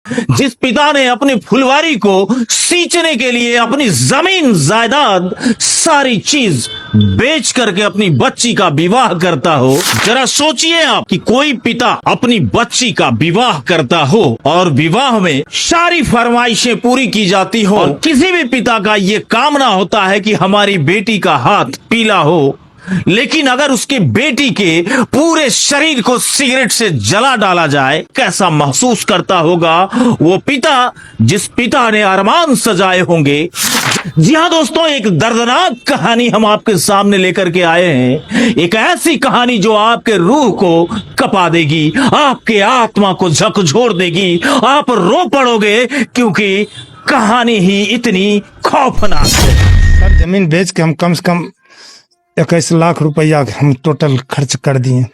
जिस पिता ने अपनी फुलवारी को सींचने के लिए अपनी जमीन जायदाद सारी चीज बेच करके अपनी बच्ची का विवाह करता हो। जरा सोचिए आप कि कोई पिता अपनी बच्ची का विवाह करता हो और विवाह में सारी फरमाइशें पूरी की जाती हो और किसी भी पिता का ये कामना होता है कि हमारी बेटी का हाथ पीला हो, लेकिन अगर उसकी बेटी के पूरे शरीर को सिगरेट से जला डाला जाए, कैसा महसूस करता होगा वो पिता जिस पिता ने अरमान सजाए होंगे। जी हाँ दोस्तों, एक दर्दनाक कहानी हम आपके सामने लेकर के आए हैं। एक ऐसी कहानी जो आपके रूह को कपा देगी, आपके आत्मा को झकझोर देगी, आप रो पड़ोगे क्योंकि कहानी ही इतनी खौफनाक है। सर जमीन बेच के हम कम से कम 21 लाख रुपया हम टोटल खर्च कर दिए।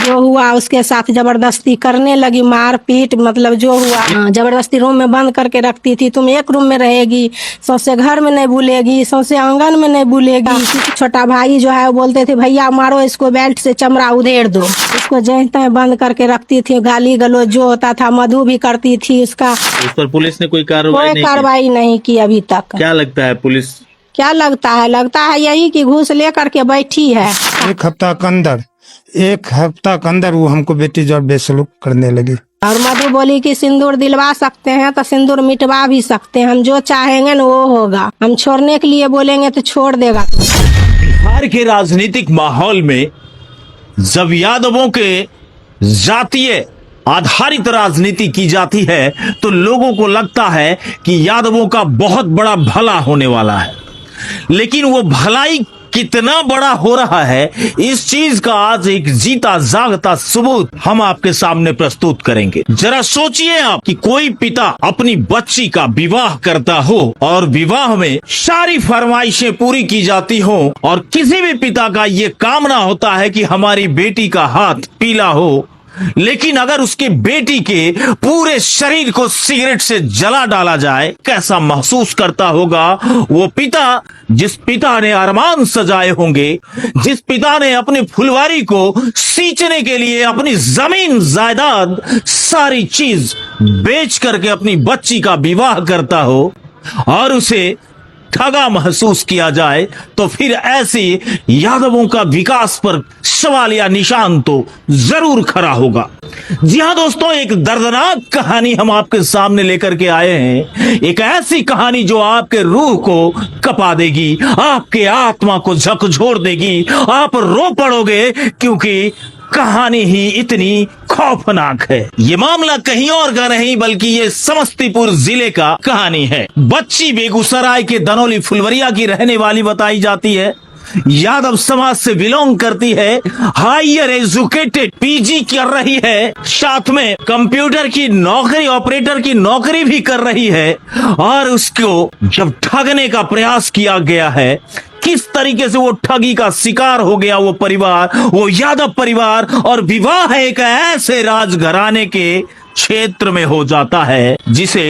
जो हुआ उसके साथ जबरदस्ती करने लगी, मारपीट, मतलब जो हुआ जबरदस्ती रूम में बंद करके रखती थी। तुम एक रूम में रहेगी, सौसे घर में नहीं भूलेगी, सौसे आंगन में नहीं भूलेगी। छोटा भाई जो है वो बोलते थे भैया मारो इसको, बेल्ट से चमड़ा उधेड़ दो। इसको जहाँ बंद करके रखती थी, गाली गलौज जो होता था, मधु भी करती थी उसका। उस पर पुलिस ने कोई कार्रवाई नहीं की अभी तक। क्या लगता है पुलिस क्या लगता है यही कि घूस ले करके बैठी है। एक हफ्ता के अंदर वो हमको बेटी जो बेसलूक करने लगी। और मधु बोली कि सिंदूर दिलवा सकते हैं तो सिंदूर मिटवा भी सकते हैं, हम जो चाहेंगे ना वो होगा, हम छोड़ने के लिए बोलेंगे तो छोड़ देगा। बिहार के राजनीतिक माहौल में जब यादवों के जातीय आधारित राजनीति की जाती है तो लोगों को लगता है कि यादवों का बहुत बड़ा भला होने वाला है, लेकिन वो भलाई कितना बड़ा हो रहा है इस चीज का आज एक जीता जागता सबूत हम आपके सामने प्रस्तुत करेंगे। जरा सोचिए आप कि कोई पिता अपनी बच्ची का विवाह करता हो और विवाह में सारी फरमाइशें पूरी की जाती हो और किसी भी पिता का ये कामना होता है कि हमारी बेटी का हाथ पीला हो, लेकिन अगर उसकी बेटी के पूरे शरीर को सिगरेट से जला डाला जाए, कैसा महसूस करता होगा वो पिता जिस पिता ने अरमान सजाए होंगे, जिस पिता ने अपनी फुलवारी को सींचने के लिए अपनी जमीन जायदाद सारी चीज बेच करके अपनी बच्ची का विवाह करता हो और उसे ठगा महसूस किया जाए, तो फिर ऐसे यादवों का विकास पर सवाल या निशान तो जरूर खड़ा होगा। जी हाँ दोस्तों, एक दर्दनाक कहानी हम आपके सामने लेकर के आए हैं। एक ऐसी कहानी जो आपके रूह को कपा देगी, आपके आत्मा को झकझोर देगी, आप रो पड़ोगे क्योंकि कहानी ही इतनी खौफनाक है। ये मामला कहीं और का नहीं बल्कि ये समस्तीपुर जिले का कहानी है। बच्ची बेगूसराय के दनौली फुलवरिया की रहने वाली बताई जाती है, यादव समाज से बिलोंग करती है, हायर एजुकेटेड पीजी कर रही है, साथ में कंप्यूटर की नौकरी, ऑपरेटर की नौकरी भी कर रही है। और उसको जब ठगने का प्रयास किया गया है, किस तरीके से वो ठगी का शिकार हो गया वो परिवार, वो यादव परिवार, और विवाह एक ऐसे राजघराने के क्षेत्र में हो जाता है जिसे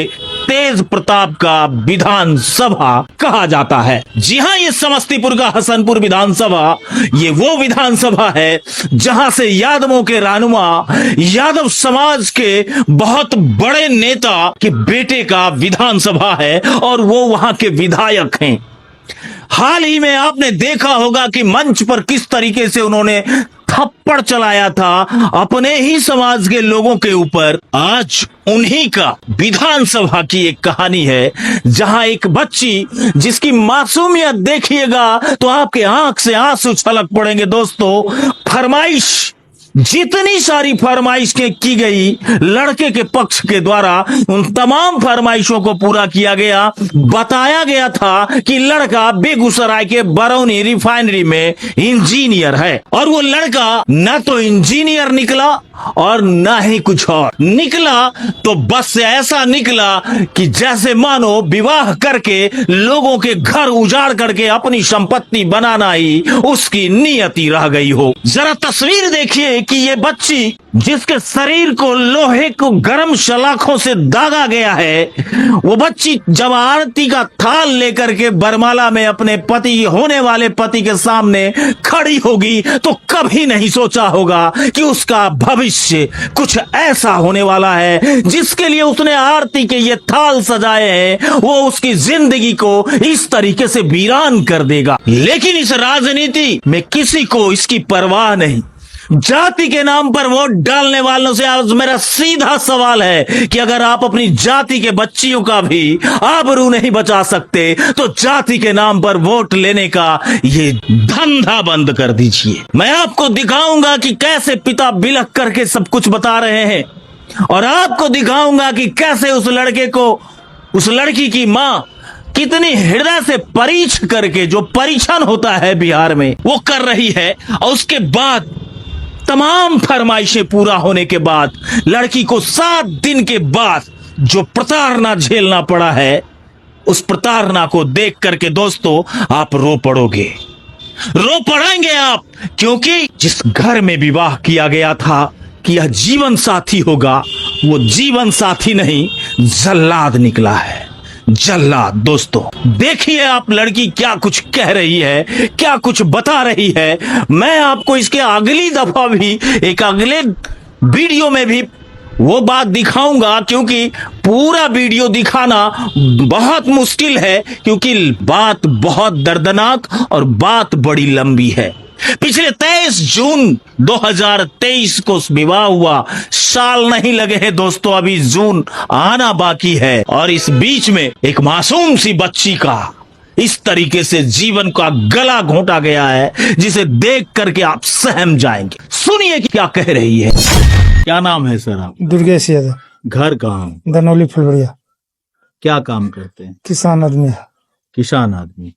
तेज प्रताप का विधानसभा कहा जाता है। जी हाँ, ये समस्तीपुर का हसनपुर विधानसभा, ये वो विधानसभा है जहां से यादवों के रहनुमा, यादव समाज के बहुत बड़े नेता के बेटे का विधानसभा है और वो वहां के विधायक हैं। हाल ही में आपने देखा होगा कि मंच पर किस तरीके से उन्होंने थप्पड़ चलाया था अपने ही समाज के लोगों के ऊपर। आज उन्हीं का विधानसभा की एक कहानी है जहां एक बच्ची जिसकी मासूमियत देखिएगा तो आपके आंख से आंसू छलक पड़ेंगे। दोस्तों, फरमाइश, जितनी सारी फरमाइशें की गई लड़के के पक्ष के द्वारा, उन तमाम फरमाइशों को पूरा किया गया। बताया गया था कि लड़का बेगूसराय के बरौनी रिफाइनरी में इंजीनियर है और वो लड़का न तो इंजीनियर निकला और ना ही कुछ और निकला, तो बस ऐसा निकला कि जैसे मानो विवाह करके लोगों के घर उजाड़ करके अपनी संपत्ति बनाना ही उसकी नियति रह गई हो। जरा तस्वीर देखिए कि ये बच्ची जिसके शरीर को लोहे को गर्म सलाखों से दागा गया है, वो बच्ची जब आरती का थाल लेकर के बरमाला में अपने पति, होने वाले पति के सामने खड़ी होगी तो कभी नहीं सोचा होगा कि उसका भविष्य भविष्य कुछ ऐसा होने वाला है जिसके लिए उसने आरती के ये थाल सजाए हैं, वो उसकी जिंदगी को इस तरीके से वीरान कर देगा। लेकिन इस राजनीति में किसी को इसकी परवाह नहीं। जाति के नाम पर वोट डालने वालों से आज मेरा सीधा सवाल है कि अगर आप अपनी जाति के बच्चियों का भी आबरू नहीं बचा सकते तो जाति के नाम पर वोट लेने का ये धंधा बंद कर दीजिए। मैं आपको दिखाऊंगा कि कैसे पिता बिलख करके सब कुछ बता रहे हैं और आपको दिखाऊंगा कि कैसे उस लड़के को, उस लड़की की मां कितनी हृदय से परीक्ष करके, जो परीक्षण होता है बिहार में, वो कर रही है। और उसके बाद तमाम फरमाइशें पूरा होने के बाद लड़की को 7 दिन के बाद जो प्रताड़ना झेलना पड़ा है, उस प्रताड़ना को देख करके दोस्तों आप रो पड़ोगे, रो पड़ेंगे आप, क्योंकि जिस घर में विवाह किया गया था कि यह जीवन साथी होगा, वो जीवन साथी नहीं जल्लाद निकला है। जल्लाद। दोस्तों देखिए आप लड़की क्या कुछ कह रही है, क्या कुछ बता रही है। मैं आपको इसके अगली दफा भी एक अगले वीडियो में भी वो बात दिखाऊंगा, क्योंकि पूरा वीडियो दिखाना बहुत मुश्किल है, क्योंकि बात बहुत दर्दनाक और बात बड़ी लंबी है। पिछले 23 जून 2023 को विवाह हुआ, साल नहीं लगे हैं दोस्तों, अभी जून आना बाकी है। और इस बीच में एक मासूम सी बच्ची का इस तरीके से जीवन का गला घोंटा गया है, जिसे देख करके आप सहम जाएंगे। सुनिए क्या कह रही है। क्या नाम है सर आप? दुर्गेश यादव, घर कहाँ? दनौली फुलवरिया। क्या काम करते हैं? किसान आदमी है। किसान आदमी।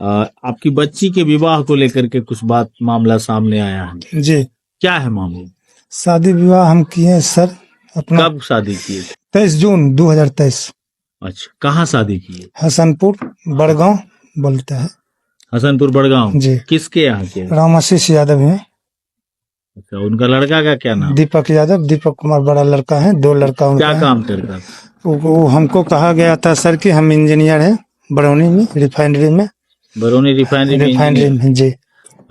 आपकी बच्ची के विवाह को लेकर के कुछ बात, मामला सामने आया है जी। क्या है मामला? शादी विवाह हम किए सर अपना। कब शादी किए? 23 जून 2023। अच्छा, कहाँ शादी की? हसनपुर बड़गांव बोलता है। हसनपुर बड़गांव जी। किसके यहाँ के? रामाशीष यादव है। अच्छा, उनका लड़का का क्या नाम? दीपक यादव। दीपक कुमार बड़ा लड़का है, 2 लड़का उनका क्या है। काम करता है? वो हमको कहा गया था सर कि हम इंजीनियर हैं बरौनी में, रिफाइनरी में। बरौनी रिफाइनरी में जी।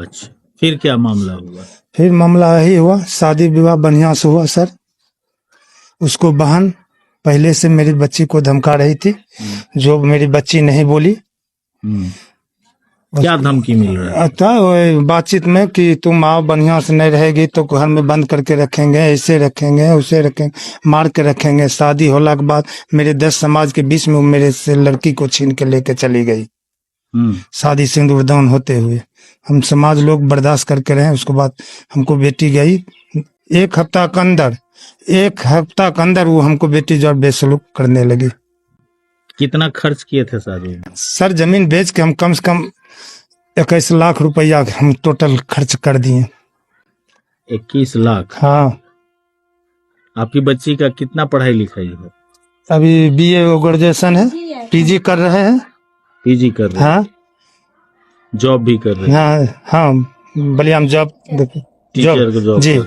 अच्छा, फिर क्या मामला हुआ? फिर मामला यही हुआ, शादी विवाह बढ़िया से हुआ सर। उसको बहन पहले से मेरी बच्ची को धमका रही थी, जो मेरी बच्ची नहीं बोली। क्या धमकी मिल रहा है? अच्छा, वो बातचीत में कि तुम आओ, बढ़िया से नहीं रहेगी तो घर में बंद करके रखेंगे, ऐसे रखेंगे, उसे रखेंगे, मार के रखेंगे। शादी होला के बाद मेरे 10 समाज के बीच में वो मेरे से लड़की को छीन के लेके चली गई। शादी सिंदूरदान होते हुए हम समाज लोग बर्दाश्त करके रहे। उसके बाद हमको बेटी गई, 1 हफ्ता के अंदर वो हमको बेटी जो बेसलूक करने लगी। कितना खर्च किए थे शादी में? सर जमीन बेच के हम कम से कम 21 लाख रुपया हम टोटल खर्च कर दिए। 21 लाख? हाँ। आपकी बच्ची का कितना पढ़ाई लिखाई है? अभी BA ग्रेजुएशन है, PG कर रहे हैं। PG कर रहे हैं? हाँ। जॉब भी कर रहे हैं? हाँ, बलिया में जॉब, टीचर का जॉब जी।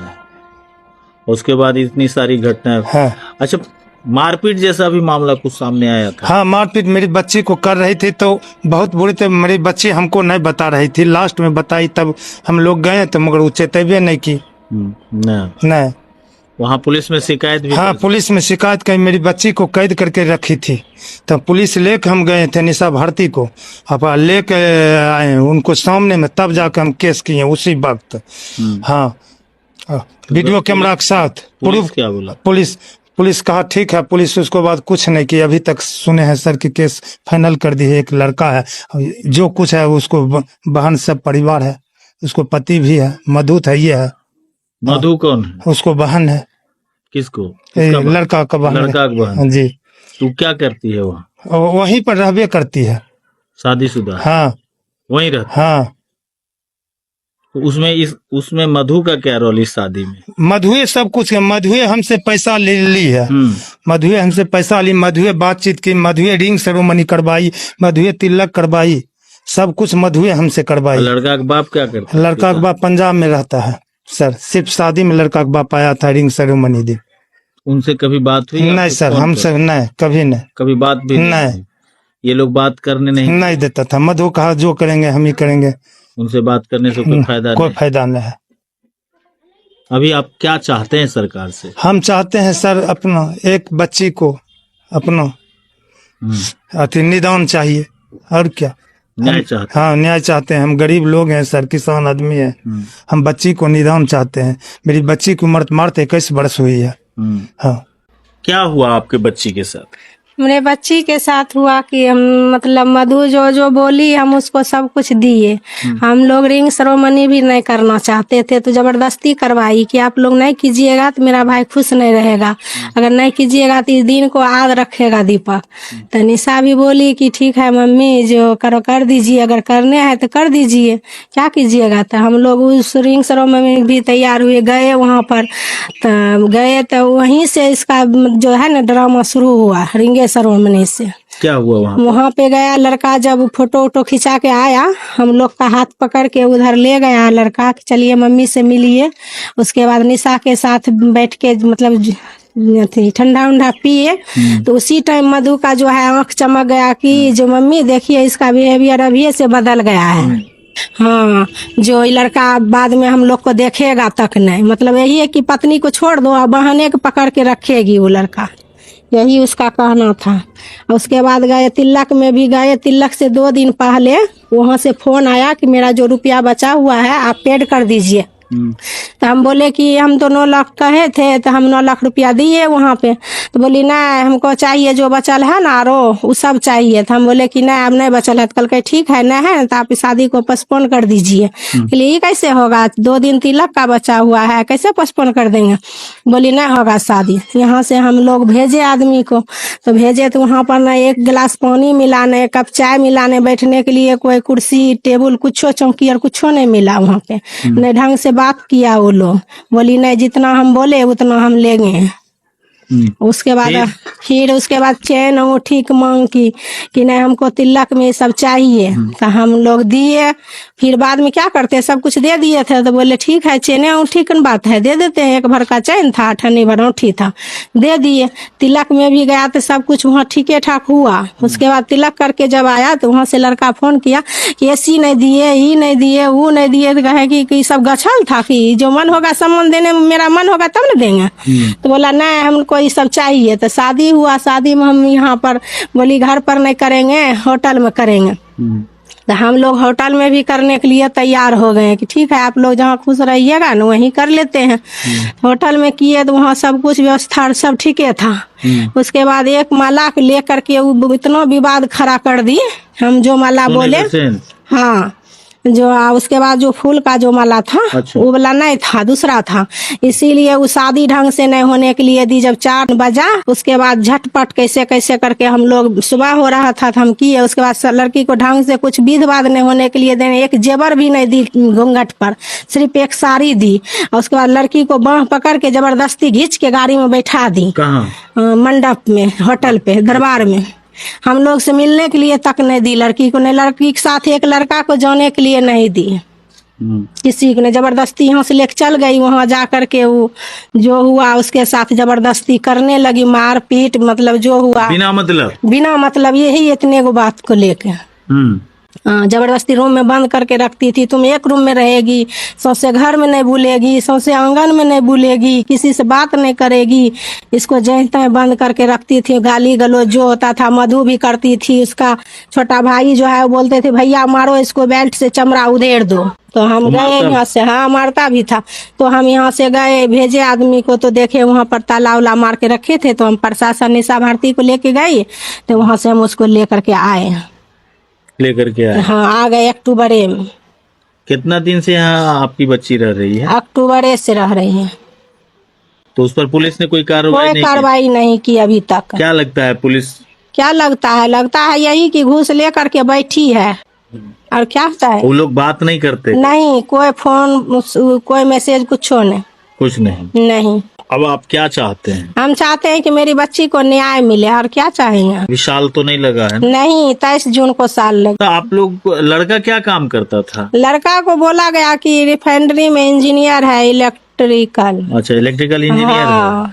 उसके बाद इतनी सारी घटनाएं। हाँ। अच्छा, मारपीट जैसा भी मामला कुछ सामने आया था? हाँ, मारपीट मेरी बच्ची को कर रही थी, तो बहुत बुरी थी। मेरी बच्ची हमको नहीं बता रही थी, लास्ट में बताई, तब हम लोग गए तो मगर वो चेतावनी नहीं की। नहीं। वहाँ पुलिस में शिकायत भी? हाँ, पुलिस में शिकायत की, मेरी बच्ची को कैद करके रखी थी। तब पुलिस लेके हम गए थे निशा भारती को, अब लेके आए उनको सामने में, तब जाकर हम केस किए उसी वक्त। हाँ, वीडियो कैमरा के साथ। पुलिस क्या बोला? पुलिस कहा ठीक है। पुलिस उसको बाद कुछ नहीं की। अभी तक सुने हैं सर कि केस फाइनल कर दी है। एक लड़का है, जो कुछ है उसको बहन सब परिवार है, उसको पति भी है, मधु है, ये है। मधु कौन है? उसको बहन है। किसको? लड़का का बहन। लड़का का बहन? जी। तू क्या करती है वहाँ? वहीं पर रहबे करती है। शादीशुदा? हाँ। वहीं रहती? हाँ। तो उसमें मधु का क्या रोल इस शादी में? मधुए सब कुछ है। मधुए हमसे पैसा ले ली है। मधुए हमसे पैसा ली, मधुए बातचीत की, मधुए रिंग सेरेमनी करवाई, मधुए तिलक करवाई, सब कुछ मधुए हमसे करवाई। लड़का का बाप क्या करता है? लड़का का बाप पंजाब में रहता है सर। सिर्फ शादी में लड़का का बाप आया था, रिंग सेरेमनी दी। उनसे कभी बात हुई? नहीं सर, हमसे नहीं, कभी नहीं। कभी बात भी नहीं। ये लोग बात करने नहीं देता था। मधु कहा जो करेंगे हम ही करेंगे। उनसे बात करने से कोई फायदा नहीं? कोई फायदा नहीं है। अभी आप क्या चाहते हैं सरकार से? हम चाहते हैं सर अपना एक बच्ची को अपना अति निदान चाहिए और क्या। न्याय चाहते हाँ न्याय चाहते हैं। हम गरीब लोग हैं सर, किसान आदमी है। हम बच्ची को निदान चाहते हैं। मेरी बच्ची की उम्र मारते 21 वर्ष हुई है। हैं? हाँ क्या हुआ आपके बच्ची के साथ? मेरे बच्ची के साथ हुआ कि हम मतलब मधु जो जो बोली हम उसको सब कुछ दिए। हम लोग रिंग सेरेमनी भी नहीं करना चाहते थे तो जबरदस्ती करवाई कि आप लोग नहीं कीजिएगा तो मेरा भाई खुश नहीं रहेगा, अगर नहीं कीजिएगा तो इस दिन को याद रखेगा दीपक। तो निशा भी बोली कि ठीक है मम्मी जो करो कर दीजिए, अगर करने हैं तो कर दीजिए, क्या कीजिएगा। तो हम लोग उस रिंग सेरेमनी में भी तैयार हुए, गए वहाँ पर। तो गए तो वहीं से इसका जो है ना ड्रामा शुरू हुआ रिंगे सेरेमनी से। क्या हुआ वहाँ? वहाँ पे गया लड़का, जब फोटो वोटो खिंचा के आया हम लोग का हाथ पकड़ के उधर ले गया लड़का कि चलिए मम्मी से मिलिए। उसके बाद निशा के साथ बैठ के मतलब ठंडा उंडा पिए। तो उसी टाइम मधु का जो है आंख चमक गया कि जो मम्मी देखिए इसका बिहेवियर अभी से बदल गया है। हाँ जो ये लड़का बाद में हम लोग को देखेगा तक नहीं, मतलब यही है कि पत्नी को छोड़ दो और बहाने को पकड़ के रखेगी वो लड़का, यही उसका कहना था। उसके बाद गए तिलक में भी गए। तिलक से 2 दिन पहले वहाँ से फोन आया कि मेरा जो रुपया बचा हुआ है आप पेड कर दीजिए। तो हम बोले कि हम तो 9 लाख कहे थे, तो हम 9 लाख रुपया दिए वहाँ पे। तो बोली नहीं हमको चाहिए जो बचल है ना आरो वो सब चाहिए। तो हम बोले कि नहीं अब नहीं बचल है। तो कल के ठीक है नहीं है तो आप इस शादी को पोस्टपोन कर दीजिए। बोले ये कैसे होगा, 2 दिन तिलक का बचा हुआ है, कैसे पोस्टपोन कर देंगे। बोली नहीं होगा शादी। यहाँ से हम लोग भेजे आदमी को, तो भेजे तो वहाँ पर न एक गिलास पानी मिला, न एक कप चाय मिला, न बैठने के लिए कोई कुर्सी टेबुल कुछो चौकी और कुछो नहीं मिला वहाँ पे। न ढंग से बात किया वो लोग। बोली नहीं जितना हम बोले उतना हम लेंगे। उसके बाद फिर उसके बाद चैन अंगूठी की मांग की कि नहीं हमको तिलक में सब चाहिए। तो हम लोग दिए। फिर बाद में क्या करते सब कुछ दे दिए थे। तो बोले ठीक है चैन अंगूठी की बात है दे देते हैं, 1 भर का चैन था 8 भर अंगूठी था दे दिए। तिलक में भी गया तो सब कुछ वहाँ ठीके ठाक हुआ। उसके बाद तिलक करके जब आया तो वहाँ से लड़का फोन किया कि ऐसी नहीं दिए, ये नहीं दिए, वो नहीं दिए। तो कहे कि सब गछल था कि जो मन होगा सम्मान देने में मेरा मन होगा तब न देंगे। तो बोला नहीं हमको ये सब चाहिए। तो शादी हुआ, शादी में हम यहाँ पर बोली घर पर नहीं करेंगे होटल में करेंगे। तो हम लोग होटल में भी करने के लिए तैयार हो गए कि ठीक है आप लोग जहाँ खुश रहिएगा ना वहीं कर लेते हैं। होटल में किए तो वहाँ सब कुछ व्यवस्था सब ठीके था। उसके बाद एक माला को लेकर के वो इतना विवाद खड़ा कर दी। हम जो माला बोले हाँ जो उसके बाद जो फूल का जो माला था वो वाला नहीं था, दूसरा था। इसीलिए वो शादी ढंग से नहीं होने के लिए दी। जब 4 बजा उसके बाद झटपट कैसे कैसे करके हम लोग सुबह हो रहा था तो हम किए। उसके बाद लड़की को ढंग से कुछ विध वाद नहीं होने के लिए देने, एक जेवर भी नहीं दी घूंघट पर, सिर्फ एक साड़ी दी। और उसके बाद लड़की को बांह पकड़ के जबरदस्ती घींच के गाड़ी में बैठा दी। मंडप में होटल पे दरबार में। हम लोग से मिलने के लिए तक नहीं दी लड़की को, नहीं लड़की के साथ एक लड़का को जाने के लिए नहीं दी किसी को। नहीं जबरदस्ती यहाँ से लेके चल गई। वहाँ जा करके वो जो हुआ उसके साथ जबरदस्ती करने लगी, मार पीट, मतलब जो हुआ बिना मतलब यही इतने को बात को लेके जबरदस्ती रूम में बंद करके रखती थी। तुम एक रूम में रहेगी, सौसे घर में नहीं भूलेगी, सौसे आंगन में नहीं भूलेगी, किसी से बात नहीं करेगी। इसको जहीं तहीं बंद करके रखती थी। गाली गलौज जो होता था मधु भी करती थी। उसका छोटा भाई जो है वो बोलते थे भैया मारो इसको, बेल्ट से चमड़ा उधेड़ दो। तो हम गए यहाँ से, हाँ मारता भी था। तो हम यहाँ से गए, भेजे आदमी को, तो देखे वहाँ पर ताला उला मार के रखे थे। तो हम प्रशासन निशा भारती को लेके गए, तो वहाँ से हम उसको लेकर के आए। हाँ आ गए अक्टूबर में। कितना दिन से यहाँ आपकी बच्ची रह रही है? अक्टूबर से रह रही है। तो उस पर पुलिस ने कोई कार्रवाई नहीं की अभी तक। क्या लगता है पुलिस? क्या लगता है यही कि घूस लेकर के बैठी है और क्या होता है। वो लोग बात नहीं करते? नहीं, कोई फोन कोई मैसेज कुछ नहीं। अब आप क्या चाहते हैं? हम चाहते हैं कि मेरी बच्ची को न्याय मिले, और क्या चाहेंगे। अभी साल तो नहीं लगा है? नहीं, 23 जून को साल लगा। तो आप लोग, लड़का क्या काम करता था? लड़का को बोला गया कि रिफाइनरी में इंजीनियर है, इलेक्ट्रिकल। अच्छा इलेक्ट्रिकल इंजीनियर है।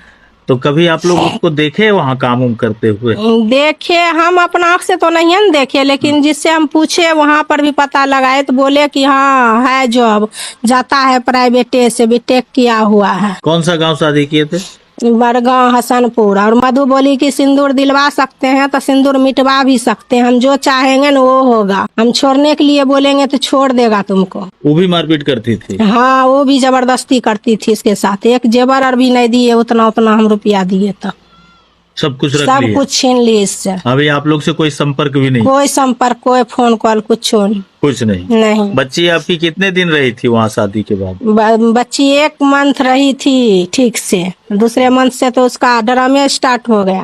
तो कभी आप लोग उसको देखे वहाँ काम उम करते हुए? देखे, हम अपना आँख से तो नहीं न देखे, लेकिन जिससे हम पूछे वहाँ पर भी पता लगाए तो बोले कि हाँ है जॉब, जाता है प्राइवेटे से, बीटेक किया हुआ है। कौन सा गांव शादी किए थे? बड़गांव हसनपुर। और मधु बोली कि सिंदूर दिलवा सकते हैं तो सिंदूर मिटवा भी सकते हैं, हम जो चाहेंगे ना वो होगा, हम छोड़ने के लिए बोलेंगे तो छोड़ देगा तुमको। वो भी मारपीट करती थी? हाँ, वो भी जबरदस्ती करती थी इसके साथ। एक जेवर और भी नहीं दिए, उतना उतना हम रुपया दिए तो सब कुछ रख सब लिए? कुछ छीन ली इससे। अभी आप लोग से कोई संपर्क भी नहीं? कोई संपर्क, कोई फोन कॉल, कुछ कुछ नहीं? नहीं। बच्ची आपकी कितने दिन रही थी वहाँ शादी के बाद? बच्ची 1 मंथ रही थी ठीक से, दूसरे मंथ से तो उसका ड्रामे स्टार्ट हो गया।